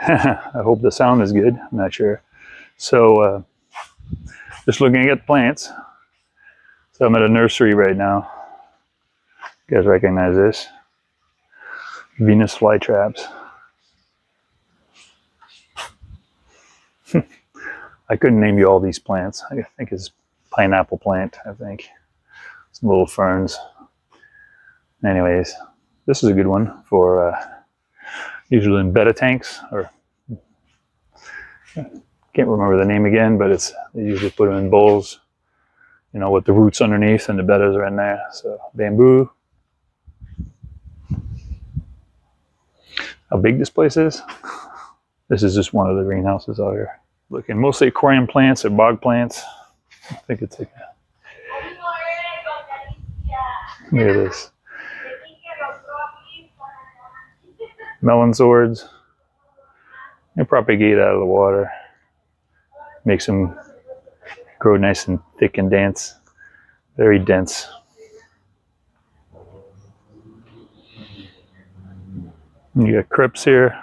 I hope the sound is good. I'm not sure. So, just looking at plants. So I'm at a nursery right now. You guys recognize this? Venus flytraps. I couldn't name you all these plants. I think it's pineapple plant, I think. Some little ferns. Anyways, this is a good one for usually in betta tanks, or can't remember the name again, but they usually put them in bowls, you know, with the roots underneath and the bettas are in there. So bamboo. How big this place is? This is just one of the greenhouses out here. Looking mostly aquarium plants or bog plants. I think it's like look at this. Melon swords. They propagate out of the water. Makes them grow nice and thick and dense. Very dense. You got crypts here.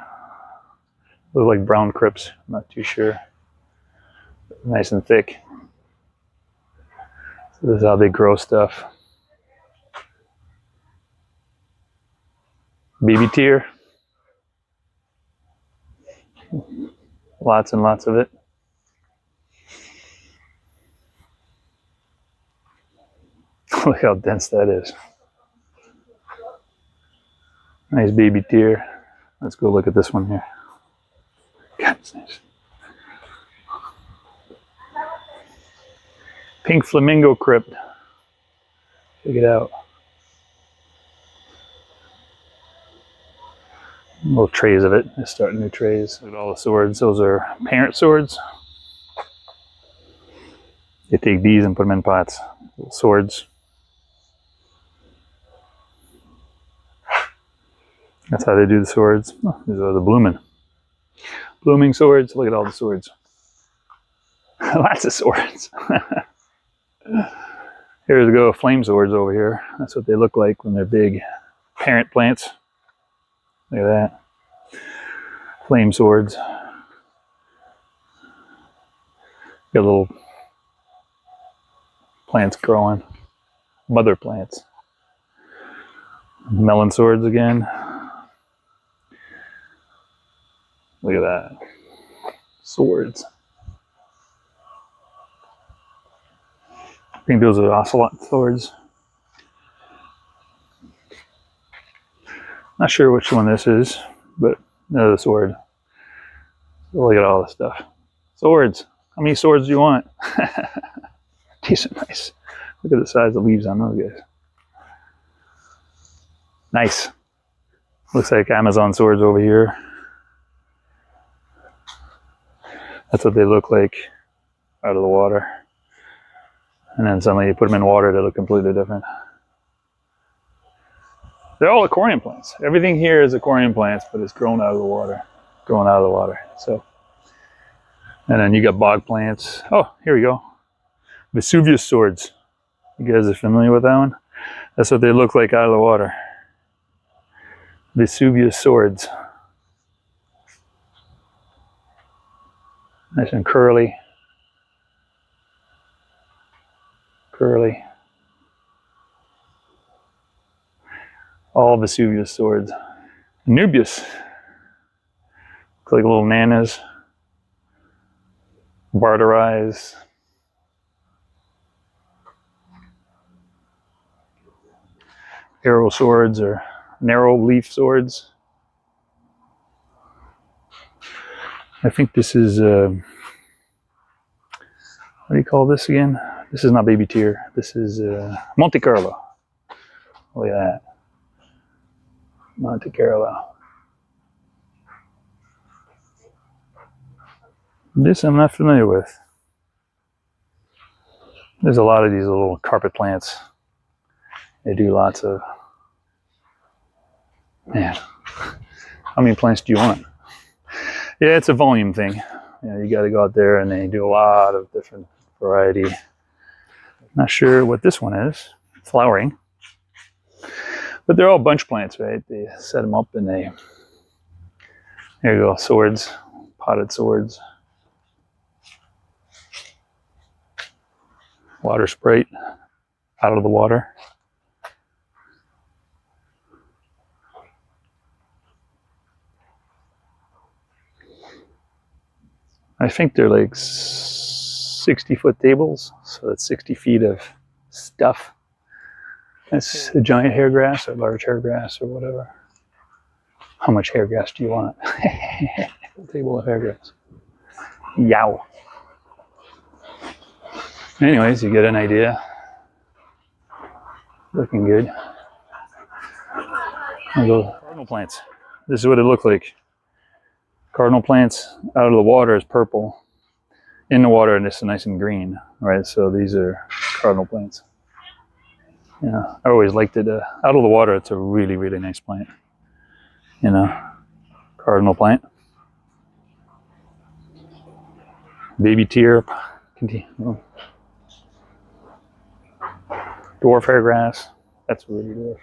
Look like brown crypts. I'm not too sure. Nice and thick. So this is how they grow stuff. Baby tear. Lots and lots of it. Look how dense that is. Nice baby tear. Let's go look at this one here. God, it's nice. Pink flamingo crypt. Check it out. Little trays of it. They're starting new trays. Look at all the swords. Those are parent swords. They take these and put them in pots. Little swords. That's how they do the swords. Oh, these are the blooming swords. Look at all the swords. Lots of swords. Here's a go of flame swords over here. That's what they look like when they're big. Parent plants. Look at that. Flame swords. Got little plants growing. Mother plants. Melon swords again. Look at that. Swords. I think those are ocelot swords. Not sure which one this is, but another sword. Look at all this stuff. Swords. How many swords do you want? Decent, nice. Look at the size of the leaves on those guys. Nice. Looks like Amazon swords over here. That's what they look like out of the water. And then suddenly you put them in water, they look completely different. They're all aquarium plants. Everything here is aquarium plants, but it's grown out of the water. Growing out of the water. So, and then you got bog plants. Oh, here we go. Vesuvius swords. You guys are familiar with that one? That's what they look like out of the water. Vesuvius swords. Nice and curly. Curly. All Vesuvius swords. Nubius. Looks like little nanas. Barterize. Arrow swords or narrow leaf swords. I think this is, what do you call this again? This is not baby tear. This is Monte Carlo. Look at that. Monte Carlo. This I'm not familiar with. There's a lot of these little carpet plants. They do lots of, man, how many plants do you want? Yeah, it's a volume thing. You know, you got to go out there and they do a lot of different variety. Not sure what this one is. Flowering. But they're all bunch plants, right? They set them up and they There you go, swords, potted swords. Water sprite out of the water. I think they're like 60-foot tables, so that's 60 feet of stuff. That's a giant hair grass or large hair grass or whatever. How much hair grass do you want? Full table of hair grass. Yow. Anyways, you get an idea. Looking good. I'll go cardinal plants. This is what it looked like. Cardinal plants out of the water is purple. In the water, and it's nice and green, right? So these are cardinal plants. Yeah, I always liked it. Out of the water, it's a really, really nice plant. You know, cardinal plant. Baby tear. Dwarf hair grass. That's really dwarf.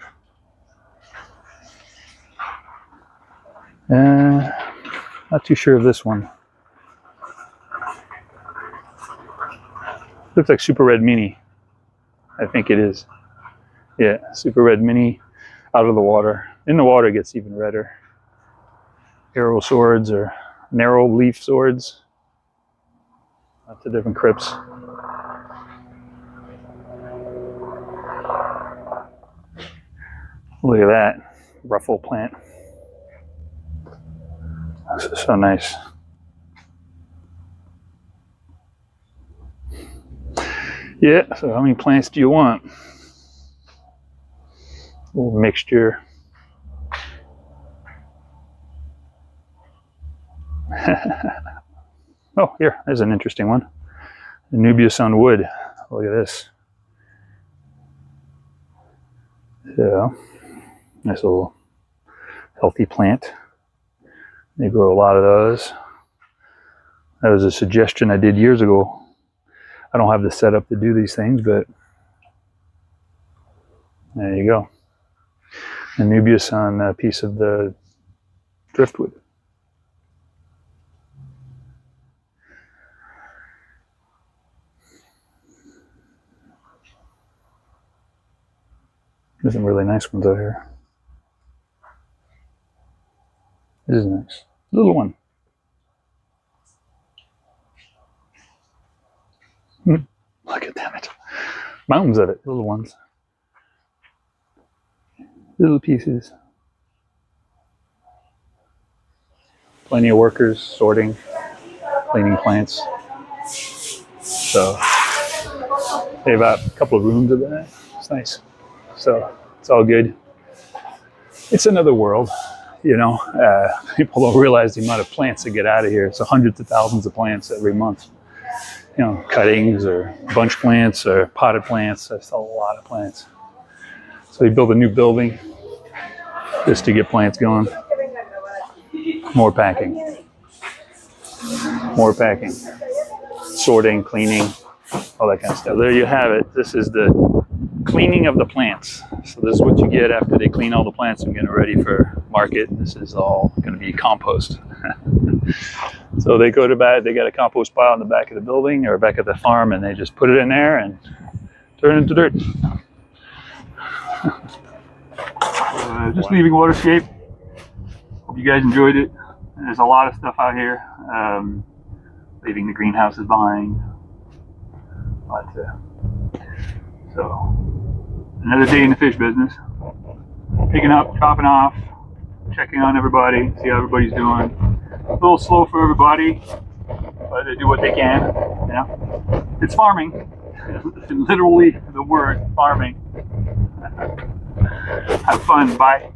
Not too sure of this one. Looks like super red mini. I think it is. Yeah, super red mini out of the water. In the water it gets even redder. Arrow swords or narrow leaf swords. Lots of different crypts. Look at that ruffle plant. This is so nice. Yeah, so how many plants do you want? A little mixture. Oh, here, there's an interesting one. Anubias on wood. Look at this. So, nice little healthy plant. They grow a lot of those. That was a suggestion I did years ago. I don't have the setup to do these things, but there you go. Anubias on a piece of the driftwood. There's some really nice ones out here. This is nice. Little one. Look at them. Mountains of it. Little ones. Little pieces. Plenty of workers sorting, cleaning plants. So they have a couple of rooms over there. It's nice. So it's all good. It's another world, you know. People don't realize the amount of plants that get out of here. It's hundreds of thousands of plants every month. You know, cuttings or bunch plants or potted plants. That's a lot of plants. So they built a new building just to get plants going. More packing. More packing. Sorting, cleaning, all that kind of stuff. There you have it. This is the cleaning of the plants. So this is what you get after they clean all the plants and get it ready for market. This is all going to be compost. So they go to bed, they got a compost pile in the back of the building or back of the farm, and they just put it in there and turn it into dirt. Just leaving Waterscape. Hope you guys enjoyed it. There's a lot of stuff out here. Leaving the greenhouses behind. So, another day in the fish business. Picking up, chopping off, checking on everybody, see how everybody's doing. A little slow for everybody, but they do what they can. You know, it's farming. Literally the word farming. Have fun. Bye.